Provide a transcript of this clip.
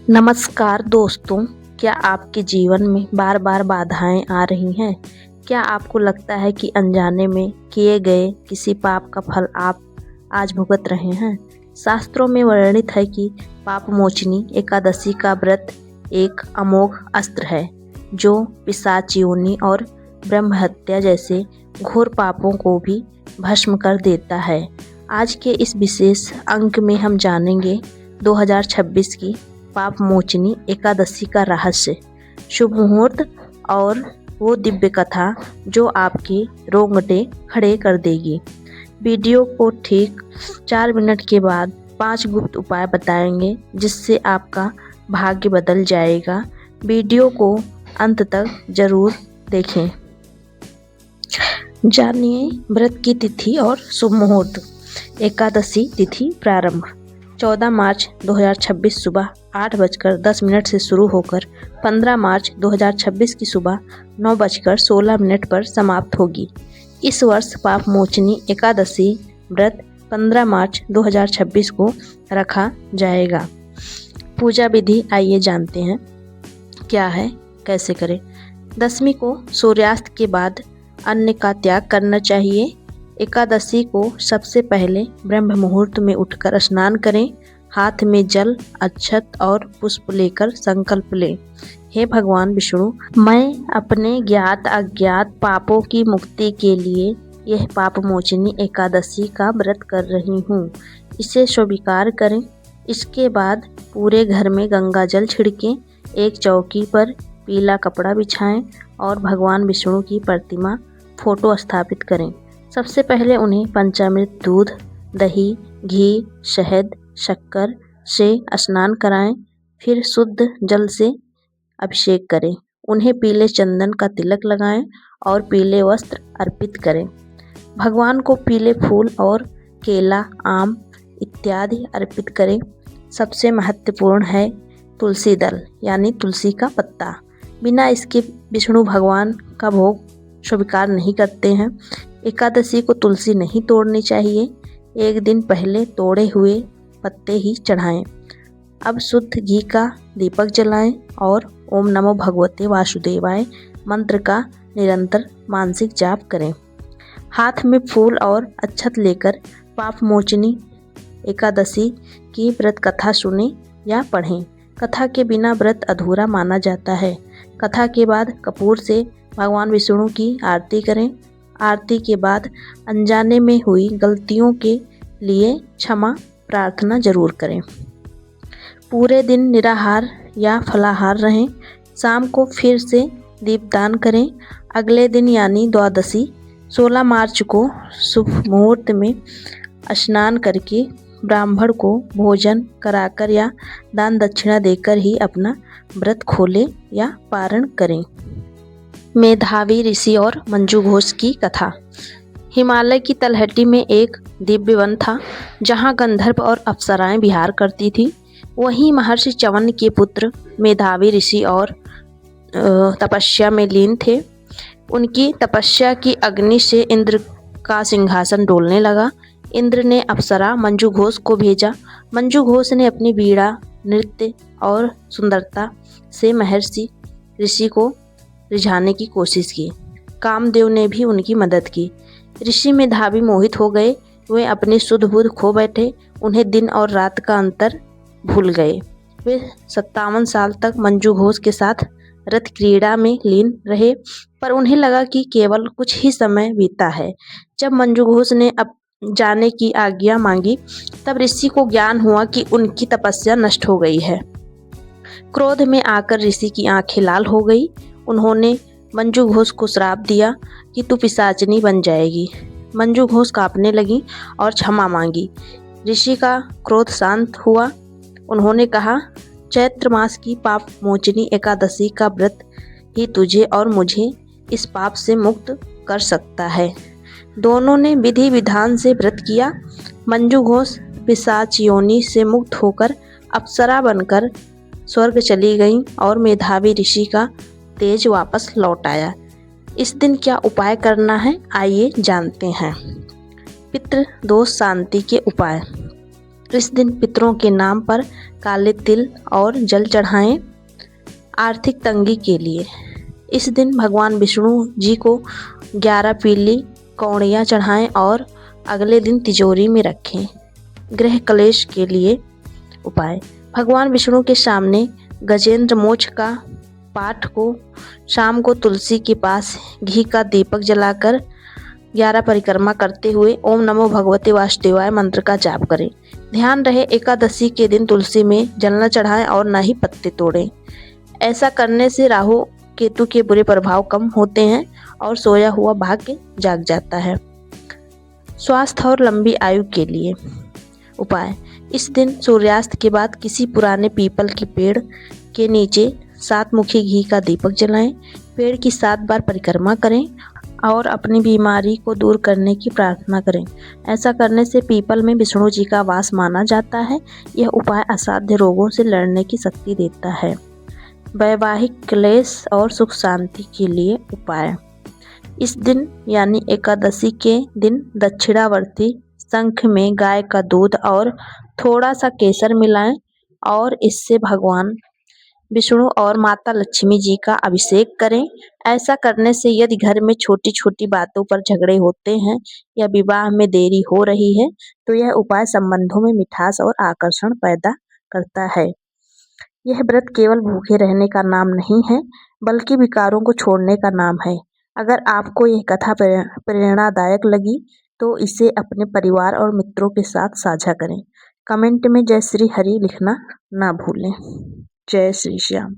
नमस्कार दोस्तों, क्या आपके जीवन में बार बार बाधाएं आ रही हैं? क्या आपको लगता है कि अनजाने में किए गए किसी पाप का फल आप आज भुगत रहे हैं? शास्त्रों में वर्णित है कि पाप मोचनी एकादशी का व्रत एक अमोघ अस्त्र है जो पिशाच योनि और ब्रह्म हत्या जैसे घोर पापों को भी भस्म कर देता है। आज के इस विशेष अंक में हम जानेंगे 2026 की पाप मोचनी एकादशी का रहस्य, शुभ मुहूर्त और वो दिव्य कथा जो आपके रोंगटे खड़े कर देगी। वीडियो को ठीक 4 मिनट के बाद 5 गुप्त उपाय बताएंगे जिससे आपका भाग्य बदल जाएगा। वीडियो को अंत तक जरूर देखें। जानिए व्रत की तिथि और शुभ मुहूर्त। एकादशी तिथि प्रारंभ 14 मार्च 2026 सुबह 8:10 से शुरू होकर 15 मार्च 2026 की सुबह 9:16 पर समाप्त होगी। इस वर्ष पाप मोचनी एकादशी व्रत 15 मार्च 2026 को रखा जाएगा। पूजा विधि आइए जानते हैं क्या है, कैसे करें। दशमी को सूर्यास्त के बाद अन्न का त्याग करना चाहिए। एकादशी को सबसे पहले ब्रह्म मुहूर्त में उठकर स्नान करें। हाथ में जल, अक्षत और पुष्प लेकर संकल्प लें, हे भगवान विष्णु, मैं अपने ज्ञात अज्ञात पापों की मुक्ति के लिए यह पाप मोचनी एकादशी का व्रत कर रही हूँ, इसे स्वीकार करें। इसके बाद पूरे घर में गंगा जल छिड़कें। एक चौकी पर पीला कपड़ा बिछाएं और भगवान विष्णु की प्रतिमा फोटो स्थापित करें। सबसे पहले उन्हें पंचामृत दूध, दही, घी, शहद, शक्कर से स्नान कराएं। फिर शुद्ध जल से अभिषेक करें। उन्हें पीले चंदन का तिलक लगाएं और पीले वस्त्र अर्पित करें। भगवान को पीले फूल और केला, आम इत्यादि अर्पित करें। सबसे महत्वपूर्ण है तुलसी दल यानी तुलसी का पत्ता। बिना इसके विष्णु भगवान का भोग स्वीकार नहीं करते हैं। एकादशी को तुलसी नहीं तोड़नी चाहिए। एक दिन पहले तोड़े हुए पत्ते ही चढ़ाएं। अब शुद्ध घी का दीपक जलाएं और ओम नमो भगवते वासुदेवाय मंत्र का निरंतर मानसिक जाप करें। हाथ में फूल और अक्षत लेकर पाप मोचनी एकादशी की व्रत कथा सुनें या पढ़ें। कथा के बिना व्रत अधूरा माना जाता है। कथा के बाद कपूर से भगवान विष्णु की आरती करें। आरती के बाद अनजाने में हुई गलतियों के लिए क्षमा प्रार्थना जरूर करें। पूरे दिन निराहार या फलाहार रहें। शाम को फिर से दीपदान करें। अगले दिन यानी द्वादशी 16 मार्च को शुभ मुहूर्त में स्नान करके ब्राह्मण को भोजन कराकर या दान दक्षिणा देकर ही अपना व्रत खोलें या पारण करें। मेधावी ऋषि और मंजू घोष की कथा। हिमालय की तलहटी में एक दिव्य वन था जहाँ गंधर्व और अप्सराएं विहार करती थी। वहीं महर्षि च्यवन के पुत्र मेधावी ऋषि और तपस्या में लीन थे। उनकी तपस्या की अग्नि से इंद्र का सिंहासन डोलने लगा। इंद्र ने अप्सरा मंजू घोष को भेजा। मंजू घोष ने अपनी वीणा, नृत्य और सुंदरता से महर्षि ऋषि को रिझाने की कोशिश की। कामदेव ने भी उनकी मदद की। ऋषि मेधावी मोहित हो गए। वे अपनी सुध बुध खो बैठे। उन्हें दिन और रात का अंतर भूल गए। वे 57 साल तक मंजू घोष के साथ रथ क्रीड़ा में लीन रहे, पर उन्हें लगा कि केवल कुछ ही समय बीता है। जब मंजू घोष ने अब जाने की आज्ञा मांगी, तब ऋषि को ज्ञान हुआ कि उनकी तपस्या नष्ट हो गई है। क्रोध में आकर ऋषि की आंखें लाल हो गई। उन्होंने मंजू घोष को श्राप दिया कि तू पिशाचिनी बन जाएगी। मंजू घोष कांपने लगी और क्षमा मांगी। ऋषि का क्रोध शांत हुआ। उन्होंने कहा, चैत्र मास की पाप मोचनी एकादशी का व्रत ही तुझे और मुझे इस पाप से मुक्त कर सकता है। दोनों ने विधि विधान से व्रत किया। मंजू घोष पिशाच योनि से मुक्त होकर अप्सरा बनकर स्वर्ग चली गईं और मेधावी ऋषि का तेज वापस लौट आया। इस दिन क्या उपाय करना है, आइए जानते हैं। पितृ दोष शांति के उपाय। इस दिन पितरों के नाम पर काले तिल और जल चढ़ाएं। आर्थिक तंगी के लिए इस दिन भगवान विष्णु जी को 11 पीली कौड़ियाँ चढ़ाएं और अगले दिन तिजोरी में रखें। गृह कलेश के लिए उपाय। भगवान विष्णु के सामने गजेंद्र मोक्ष का पाठ को शाम को तुलसी के पास घी का दीपक जलाकर 11 परिक्रमा करते हुए ओम नमो भगवते वासुदेवाय मंत्र का जाप करें। ध्यान रहे एकादशी के दिन तुलसी में जल न चढ़ाएं और न ही पत्ते तोड़ें। ऐसा करने से राहु केतु के बुरे प्रभाव कम होते हैं और सोया हुआ भाग्य जाग जाता है। स्वास्थ्य और लंबी आयु के लिए उपाय। इस दिन सूर्यास्त के बाद किसी पुराने पीपल के पेड़ के नीचे 7 मुखी घी का दीपक जलाएं। पेड़ की 7 बार परिक्रमा करें और अपनी बीमारी को दूर करने की प्रार्थना करें। ऐसा करने से पीपल में विष्णु जी का वास माना जाता है। यह उपाय असाध्य रोगों से लड़ने की शक्ति देता है। वैवाहिक क्लेश और सुख शांति के लिए उपाय। इस दिन यानी एकादशी के दिन दक्षिणावर्ती शंख में गाय का दूध और थोड़ा सा केसर मिलाएं और इससे भगवान विष्णु और माता लक्ष्मी जी का अभिषेक करें। ऐसा करने से यदि घर में छोटी छोटी बातों पर झगड़े होते हैं या विवाह में देरी हो रही है तो यह उपाय संबंधों में मिठास और आकर्षण पैदा करता है। यह व्रत केवल भूखे रहने का नाम नहीं है बल्कि विकारों को छोड़ने का नाम है। अगर आपको यह कथा प्रेरणादायक लगी तो इसे अपने परिवार और मित्रों के साथ साझा करें। कमेंट में जय श्री हरि लिखना ना भूलें। जय श्री श्याम।